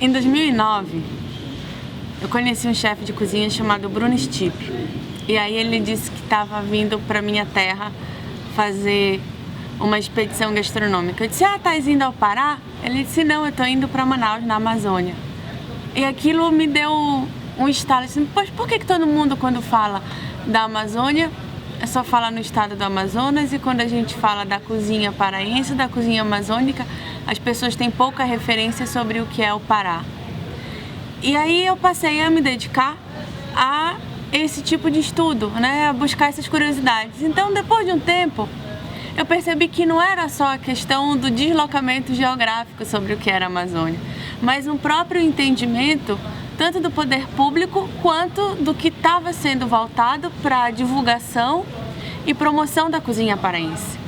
Em 2009, eu conheci um chefe de cozinha chamado Bruno Stipe. E aí ele disse que estava vindo para minha terra fazer uma expedição gastronômica. Eu disse, tá indo ao Pará? Ele disse, não, eu estou indo para Manaus, na Amazônia. E aquilo me deu um estalo assim, pois por que todo mundo quando fala da Amazônia, só fala no estado do Amazonas, e quando a gente fala da cozinha paraense, da cozinha amazônica, as pessoas têm pouca referência sobre o que é o Pará. E aí eu passei a me dedicar a esse tipo de estudo, né, a buscar essas curiosidades. Então, depois de um tempo, eu percebi que não era só a questão do deslocamento geográfico sobre o que era a Amazônia, mas um próprio entendimento tanto do poder público quanto do que estava sendo voltado para a divulgação e promoção da cozinha paraense.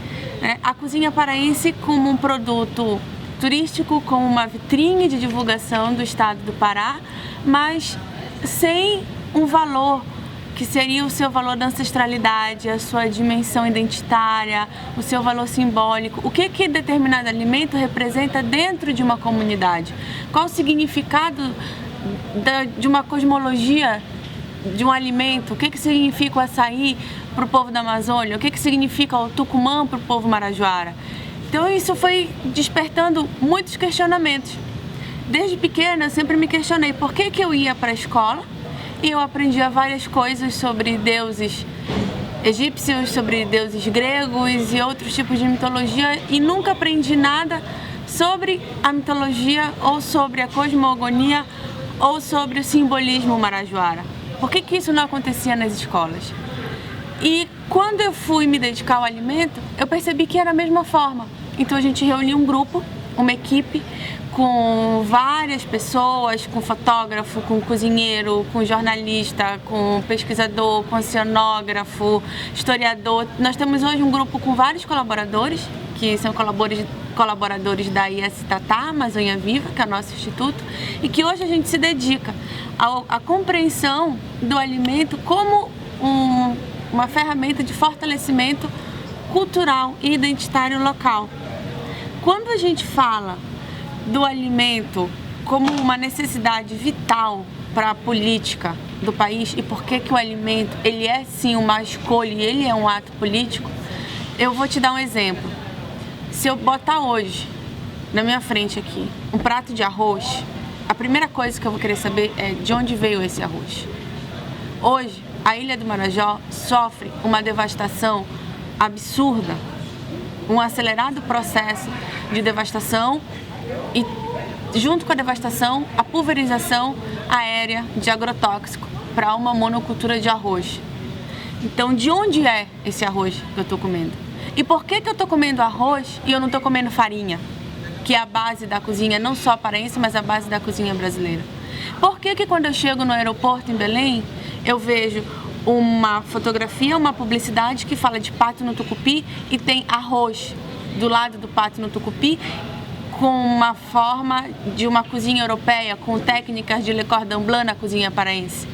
A cozinha paraense como um produto turístico, como uma vitrine de divulgação do estado do Pará, mas sem um valor que seria o seu valor da ancestralidade, a sua dimensão identitária, o seu valor simbólico. O que determinado alimento representa dentro de uma comunidade? Qual o significado de uma cosmologia de um alimento? O que significa o açaí para o povo da Amazônia? O que significa o tucumã para o povo marajoara? Então isso foi despertando muitos questionamentos. Desde pequena eu sempre me questionei por que eu ia para a escola e eu aprendia várias coisas sobre deuses egípcios, sobre deuses gregos e outros tipos de mitologia, e nunca aprendi nada sobre a mitologia ou sobre a cosmogonia ou sobre o simbolismo marajoara. Por que isso não acontecia nas escolas? E quando eu fui me dedicar ao alimento, eu percebi que era a mesma forma. Então a gente reuniu um grupo, uma equipe, com várias pessoas, com fotógrafo, com cozinheiro, com jornalista, com pesquisador, com oceanógrafo, historiador. Nós temos hoje um grupo com vários colaboradores, que são colaboradores da IS Tatá, Amazônia Viva, que é o nosso instituto, e que hoje a gente se dedica à compreensão do alimento como uma ferramenta de fortalecimento cultural e identitário local. Quando a gente fala do alimento como uma necessidade vital para a política do país, e por que o alimento ele é sim uma escolha e ele é um ato político, eu vou te dar um exemplo. Se eu botar hoje na minha frente aqui um prato de arroz, a primeira coisa que eu vou querer saber é de onde veio esse arroz. Hoje, a Ilha do Marajó sofre uma devastação absurda, um acelerado processo de devastação e, junto com a devastação, a pulverização aérea de agrotóxico para uma monocultura de arroz. Então, de onde é esse arroz que eu estou comendo? E por que eu estou comendo arroz e eu não estou comendo farinha, que é a base da cozinha, não só paraense, mas a base da cozinha brasileira? Por que quando eu chego no aeroporto em Belém, eu vejo uma fotografia, uma publicidade que fala de pato no tucupi e tem arroz do lado do pato no tucupi, com uma forma de uma cozinha europeia, com técnicas de Le Cordon Bleu na cozinha paraense?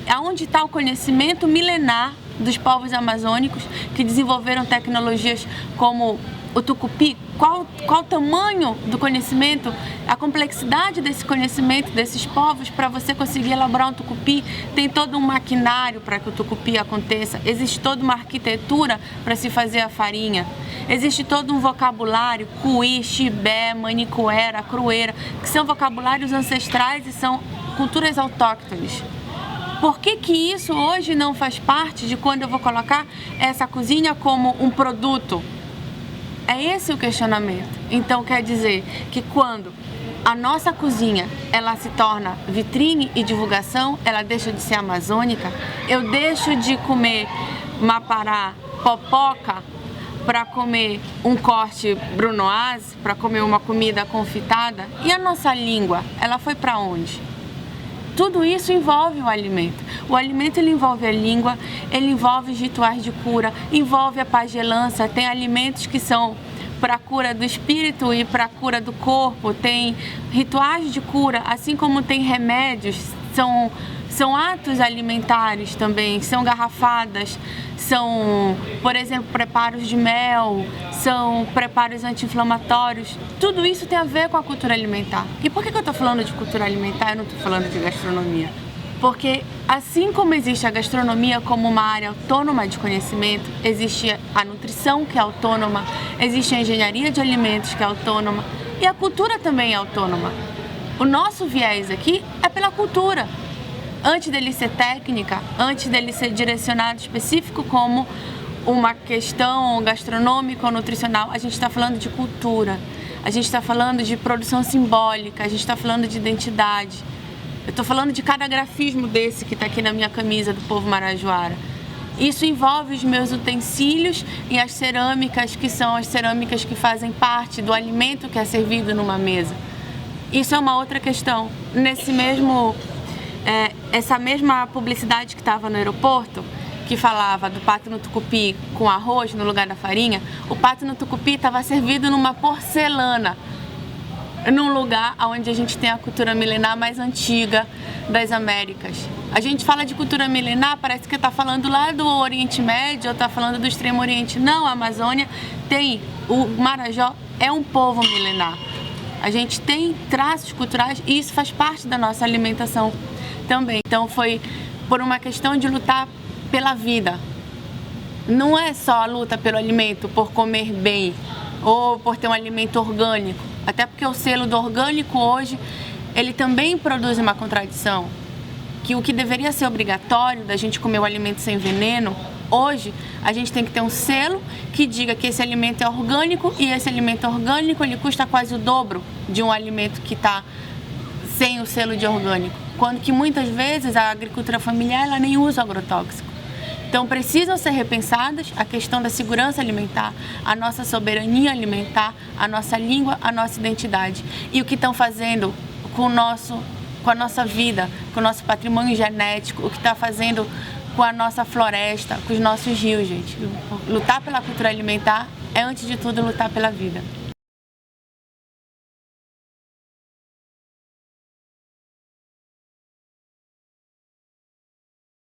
Aonde está o conhecimento milenar dos povos amazônicos que desenvolveram tecnologias como o tucupi? Qual o tamanho do conhecimento, a complexidade desse conhecimento desses povos para você conseguir elaborar um tucupi? Tem todo um maquinário para que o tucupi aconteça, existe toda uma arquitetura para se fazer a farinha, existe todo um vocabulário, cuí, chibé, manicuera, crueira, que são vocabulários ancestrais e são culturas autóctones. Por que isso hoje não faz parte de quando eu vou colocar essa cozinha como um produto? É esse o questionamento. Então quer dizer que quando a nossa cozinha ela se torna vitrine e divulgação, ela deixa de ser amazônica, eu deixo de comer mapará, popoca, para comer um corte brunoise, para comer uma comida confitada. E a nossa língua, ela foi para onde? Tudo isso envolve o alimento. O alimento ele envolve a língua, ele envolve os rituais de cura, envolve a pagelança. Tem alimentos que são para a cura do espírito e para a cura do corpo. Tem rituais de cura, assim como tem remédios São atos alimentares também, são garrafadas, são, por exemplo, preparos de mel, são preparos anti-inflamatórios. Tudo isso tem a ver com a cultura alimentar. E por que eu estou falando de cultura alimentar e não estou falando de gastronomia? Porque assim como existe a gastronomia como uma área autônoma de conhecimento, existe a nutrição, que é autônoma, existe a engenharia de alimentos, que é autônoma, e a cultura também é autônoma. O nosso viés aqui é pela cultura. Antes dele ser técnica, antes dele ser direcionado específico como uma questão gastronômica ou nutricional, a gente está falando de cultura, a gente está falando de produção simbólica, a gente está falando de identidade. Eu estou falando de cada grafismo desse que está aqui na minha camisa do povo marajoara. Isso envolve os meus utensílios e as cerâmicas, que são as cerâmicas que fazem parte do alimento que é servido numa mesa. Isso é uma outra questão. Essa mesma publicidade que estava no aeroporto, que falava do pato no tucupi com arroz no lugar da farinha, o pato no tucupi estava servido numa porcelana, num lugar onde a gente tem a cultura milenar mais antiga das Américas. A gente fala de cultura milenar, parece que está falando lá do Oriente Médio ou está falando do Extremo Oriente. Não, a Amazônia tem, o Marajó é um povo milenar. A gente tem traços culturais e isso faz parte da nossa alimentação também. Então foi por uma questão de lutar pela vida. Não é só a luta pelo alimento, por comer bem ou por ter um alimento orgânico. Até porque o selo do orgânico hoje, ele também produz uma contradição. Que o que deveria ser obrigatório da gente comer o alimento sem veneno, hoje a gente tem que ter um selo que diga que esse alimento é orgânico e esse alimento orgânico ele custa quase o dobro de um alimento que está sem o selo de orgânico. Quando que muitas vezes a agricultura familiar ela nem usa agrotóxico. Então precisam ser repensadas a questão da segurança alimentar, a nossa soberania alimentar, a nossa língua, a nossa identidade. E o que estão fazendo com a nossa vida, com o nosso patrimônio genético, o que está fazendo com a nossa floresta, com os nossos rios, gente. Lutar pela cultura alimentar é, antes de tudo, lutar pela vida.